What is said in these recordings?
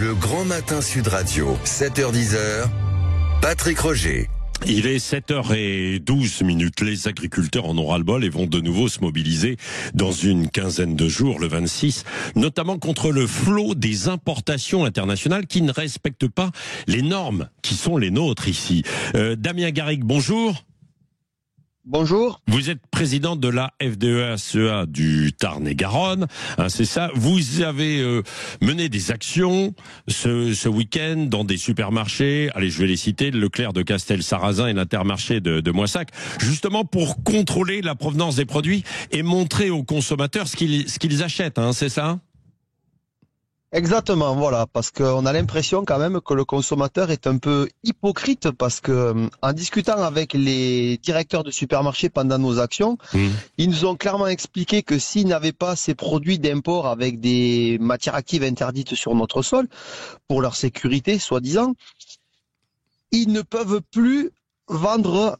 Le Grand Matin Sud Radio, 7h-10h, Patrick Roger. Il est 7h12. Les agriculteurs en ont ras-le-bol et vont de nouveau se mobiliser dans une quinzaine de jours, le 26, notamment contre le flot des importations internationales qui ne respectent pas les normes qui sont les nôtres ici. Damien Garrigue, bonjour. Bonjour. Vous êtes président de la FDEA-CEA du Tarn-et-Garonne, c'est ça. Vous avez mené des actions ce week-end dans des supermarchés. Allez, je vais les citer, Leclerc de Castel-Sarrazin et l'Intermarché de Moissac, justement pour contrôler la provenance des produits et montrer aux consommateurs ce qu'ils achètent, c'est ça ? Exactement, voilà, parce qu'on a l'impression quand même que le consommateur est un peu hypocrite parce que en discutant avec les directeurs de supermarchés pendant nos actions, ils nous ont clairement expliqué que s'ils n'avaient pas ces produits d'import avec des matières actives interdites sur notre sol, pour leur sécurité, soi-disant, ils ne peuvent plus vendre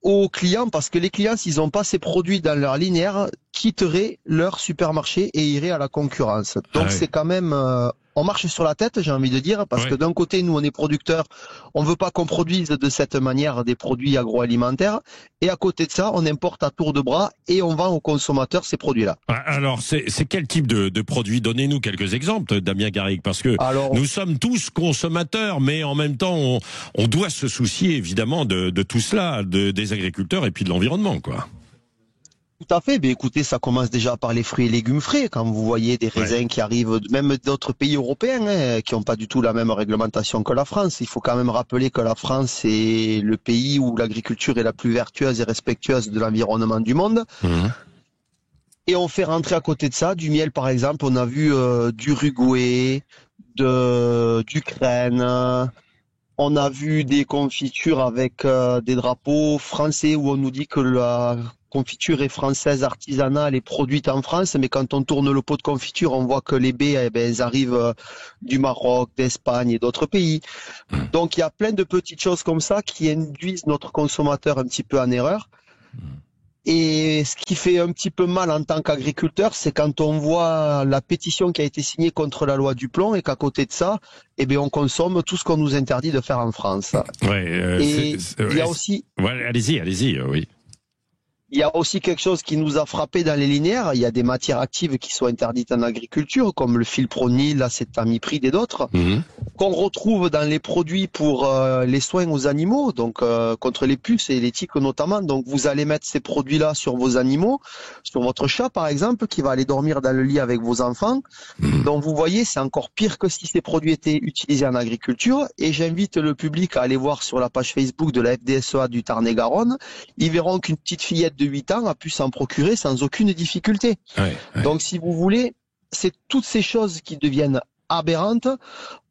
aux clients parce que les clients, s'ils n'ont pas ces produits dans leur linéaire, quitteraient leur supermarché et iraient à la concurrence. Donc c'est quand même, on marche sur la tête, j'ai envie de dire, parce que d'un côté, nous on est producteurs, on veut pas qu'on produise de cette manière des produits agroalimentaires, et à côté de ça, on importe à tour de bras et on vend aux consommateurs ces produits-là. Alors c'est quel type de produits? Donnez-nous quelques exemples, Damien Garrigue, parce que nous sommes tous consommateurs, mais en même temps, on doit se soucier évidemment de tout cela, des agriculteurs et puis de l'environnement, quoi. Tout à fait. Mais écoutez, ça commence déjà par les fruits et légumes frais. Quand vous voyez des raisins qui arrivent, même d'autres pays européens, qui n'ont pas du tout la même réglementation que la France. Il faut quand même rappeler que la France est le pays où l'agriculture est la plus vertueuse et respectueuse de l'environnement du monde. Et on fait rentrer à côté de ça du miel, par exemple. On a vu d'Uruguay, d'Ukraine. On a vu des confitures avec des drapeaux français où on nous dit que la confiture est française, artisanale et produite en France, mais quand on tourne le pot de confiture, on voit que les baies, elles arrivent du Maroc, d'Espagne et d'autres pays. Donc il y a plein de petites choses comme ça qui induisent notre consommateur un petit peu en erreur. Et ce qui fait un petit peu mal en tant qu'agriculteur, c'est quand on voit la pétition qui a été signée contre la loi du plomb et qu'à côté de ça, on consomme tout ce qu'on nous interdit de faire en France. Et il y a aussi... allez-y, oui. Il y a aussi quelque chose qui nous a frappé dans les linéaires. Il y a des matières actives qui sont interdites en agriculture, comme le fipronil, l'acétamipride et d'autres, qu'on retrouve dans les produits pour les soins aux animaux, donc contre les puces et les tiques notamment. Donc vous allez mettre ces produits-là sur vos animaux, sur votre chat par exemple, qui va aller dormir dans le lit avec vos enfants. Donc vous voyez, c'est encore pire que si ces produits étaient utilisés en agriculture. Et j'invite le public à aller voir sur la page Facebook de la FDSEA du Tarn-et-Garonne. Ils verront qu'une petite fillette de 8 ans a pu s'en procurer sans aucune difficulté. Donc si vous voulez, c'est toutes ces choses qui deviennent aberrantes.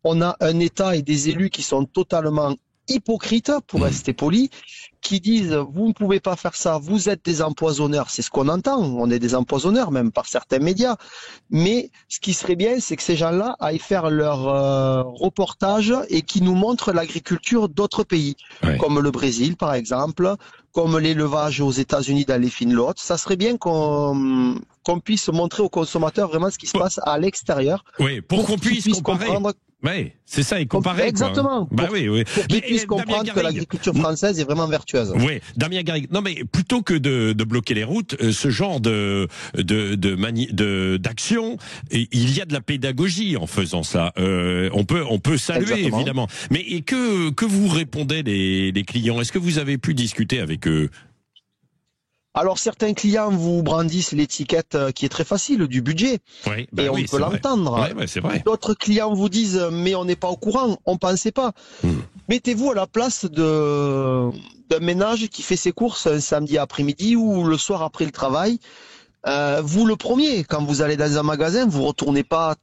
On a un État et des élus qui sont totalement hypocrites, pour rester poli, qui disent vous ne pouvez pas faire ça, vous êtes des empoisonneurs. C'est ce qu'on entend, on est des empoisonneurs même par certains médias. Mais ce qui serait bien, c'est que ces gens-là aillent faire leur reportage et qui nous montrent l'agriculture d'autres pays, comme le Brésil par exemple, comme l'élevage aux États-Unis dans les feedlots. Ça serait bien qu'on puisse montrer aux consommateurs vraiment ce qui se passe à l'extérieur. Oui, pour qu'on puisse comprendre. Oui, c'est ça, et comparer. Exactement. Pour qu'ils puissent comprendre que l'agriculture française est vraiment vertueuse. Oui, Damien Garrigue. Non, mais plutôt que de bloquer les routes, ce genre d'action, il y a de la pédagogie en faisant ça. On peut saluer, évidemment. Mais et que vous répondez les clients? Est-ce que vous avez pu discuter avec eux? Alors certains clients vous brandissent l'étiquette qui est très facile du budget, et on peut l'entendre. C'est vrai. D'autres clients vous disent mais on n'est pas au courant, on pensait pas. Mettez-vous à la place d'un ménage qui fait ses courses un samedi après-midi ou le soir après le travail. Vous le premier, quand vous allez dans un magasin, vous retournez pas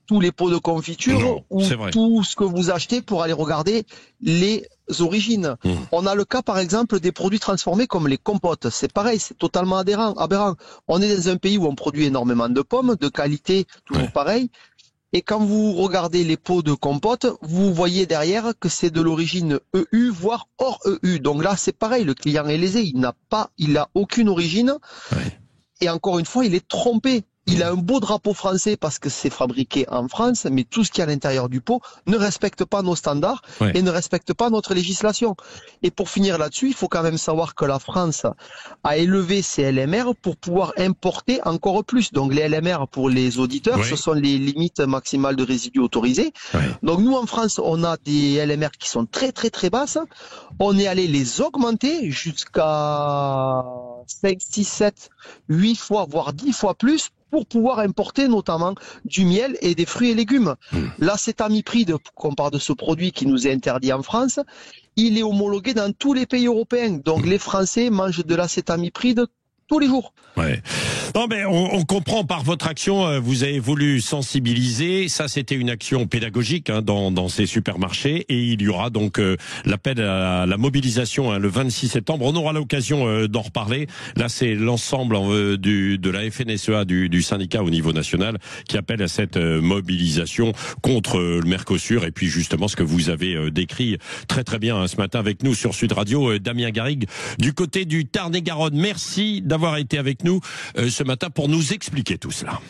tous les pots de confiture ou tout ce que vous achetez pour aller regarder les origines. On a le cas par exemple des produits transformés comme les compotes. C'est pareil, c'est totalement aberrant. On est dans un pays où on produit énormément de pommes, de qualité, toujours pareil. Et quand vous regardez les pots de compote, vous voyez derrière que c'est de l'origine EU, voire hors EU. Donc là, c'est pareil, le client est lésé, il n'a aucune origine. Et encore une fois, il est trompé. Il a un beau drapeau français parce que c'est fabriqué en France, mais tout ce qui est à l'intérieur du pot ne respecte pas nos standards et ne respecte pas notre législation. Et pour finir là-dessus, il faut quand même savoir que la France a élevé ses LMR pour pouvoir importer encore plus. Donc les LMR, pour les auditeurs, ce sont les limites maximales de résidus autorisés. Donc nous, en France, on a des LMR qui sont très très très basses. On est allé les augmenter jusqu'à 5, 6, 7, 8 fois, voire 10 fois plus, pour pouvoir importer notamment du miel et des fruits et légumes. L'acétamipride, qu'on parle de ce produit qui nous est interdit en France, il est homologué dans tous les pays européens. Donc les Français mangent de l'acétamipride tous les jours. Ouais. Non, mais on comprend par votre action, vous avez voulu sensibiliser. Ça, c'était une action pédagogique dans ces supermarchés, et il y aura donc l'appel à la mobilisation le 26 septembre. On aura l'occasion d'en reparler. Là, c'est l'ensemble de la FNSEA, du syndicat au niveau national, qui appelle à cette mobilisation contre le Mercosur, et puis justement ce que vous avez décrit très très bien ce matin avec nous sur Sud Radio, Damien Garrigue, du côté du Tarn-et-Garonne. Merci d'avoir été avec nous ce matin pour nous expliquer tout cela.